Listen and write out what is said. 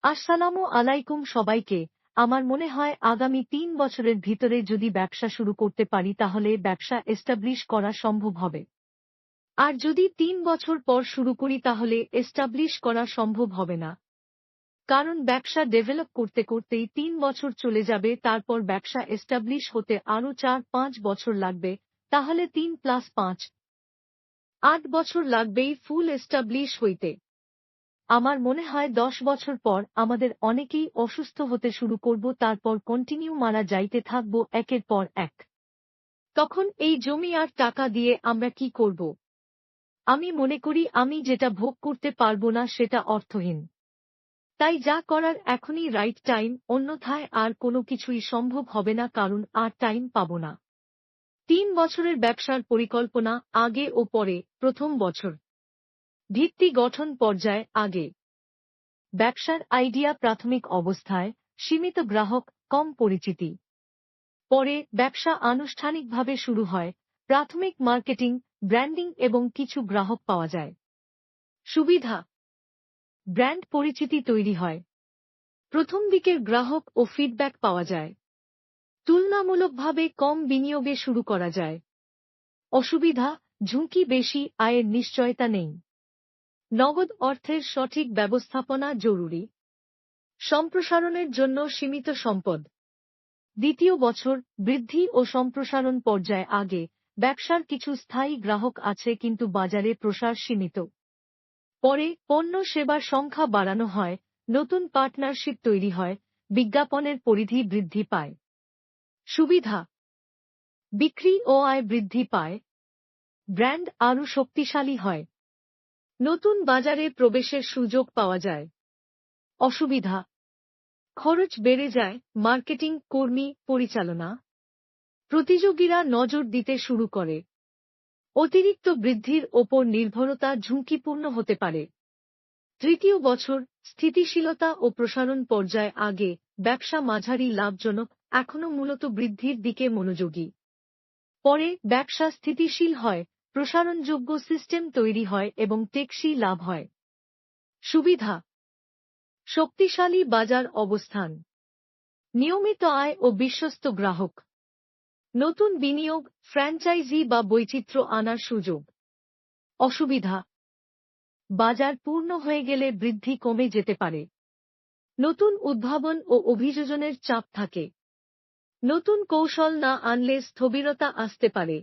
আসসালামু আলাইকুম সবাইকে। আমার মনে হয় আগামী ৩ বছরের ভিতরে যদি ব্যবসা শুরু করতে পারি তাহলে ব্যবসা এস্টাবলিশ করা সম্ভব হবে। আর যদি ৩ বছর পর শুরু করি তাহলে এস্টাবলিশ করা সম্ভব হবে না। কারণ ব্যবসা ডেভেলপ করতে করতেই ৩ বছর চলে যাবে, তারপর ব্যবসা এস্টাবলিশ হতে আরও ৪-৫ বছর লাগবে, তাহলে ৩+৫ ৮ বছর লাগবেই ফুল এস্টাবলিশ হইতে। আমার মনে হয় ১০ বছর পর আমাদের অনেকেই অসুস্থ হতে শুরু করব, তারপর কন্টিনিউ মারা যাইতে থাকব একের পর এক। তখন এই জমি আর টাকা দিয়ে আমরা কি করব? আমি মনে করি আমি যেটা ভোগ করতে পারব না সেটা অর্থহীন। তাই যা করার এখনই রাইট টাইম, অন্যথায় আর কোনো কিছুই সম্ভব হবে না, কারণ আর টাইম পাব না। ৩ বছরের ব্যবসার পরিকল্পনা আগে ও পরে। প্রথম বছর ভিত্তি গঠন পর্যায়ে আগে ব্যবসার আইডিয়া প্রাথমিক অবস্থায়, সীমিত গ্রাহক, কম পরিচিতি। পরে ব্যবসা আনুষ্ঠানিকভাবে শুরু হয়, প্রাথমিক মার্কেটিং, ব্র্যান্ডিং এবং কিছু গ্রাহক পাওয়া যায়। সুবিধা: ব্র্যান্ড পরিচিতি তৈরি হয়, প্রথম দিকের গ্রাহক ও ফিডব্যাক পাওয়া যায়, তুলনামূলকভাবে কম বিনিয়োগে শুরু করা যায়। অসুবিধা: ঝুঁকি বেশি, আয়ের নিশ্চয়তা নেই, নগদ অর্থের সঠিক ব্যবস্থাপনা জরুরি, সম্প্রসারণের জন্য সীমিত সম্পদ। দ্বিতীয় বছর বৃদ্ধি ও সম্প্রসারণ পর্যায়ে আগে ব্যবসার কিছু স্থায়ী গ্রাহক আছে কিন্তু বাজারে প্রসার সীমিত। পরে পণ্য সেবার সংখ্যা বাড়ানো হয়, নতুন পার্টনারশিপ তৈরি হয়, বিজ্ঞাপনের পরিধি বৃদ্ধি পায়। সুবিধা: বিক্রি ও আয় বৃদ্ধি পায়, ব্র্যান্ড আরও শক্তিশালী হয়, নতুন বাজারে প্রবেশের সুযোগ পাওয়া যায়। অসুবিধা: খরচ বেড়ে যায়, মার্কেটিং, কর্মী, পরিচালনা, প্রতিযোগীরা নজর দিতে শুরু করে, অতিরিক্ত বৃদ্ধির ওপর নির্ভরতা ঝুঁকিপূর্ণ হতে পারে। তৃতীয় বছর স্থিতিশীলতা ও প্রসারণ পর্যায়ে আগে ব্যবসা মাঝারি লাভজনক, এখনও মূলত বৃদ্ধির দিকে মনোযোগী। পরে ব্যবসা স্থিতিশীল হয়, প্রসারণযোগ্য সিস্টেম তৈরি হয় এবং টেকসই লাভ হয়। সুবিধা: শক্তিশালী বাজার অবস্থান, নিয়মিত আয় ও বিশ্বস্ত গ্রাহক, নতুন বিনিয়োগ, ফ্র্যাঞ্চাইজি বা বৈচিত্র্য আনার সুযোগ। অসুবিধা: বাজার পূর্ণ হয়ে গেলে বৃদ্ধি কমে যেতে পারে, নতুন উদ্ভাবন ও অভিযোজনের চাপ থাকে, নতুন কৌশল না আনলে স্থবিরতা আসতে পারে।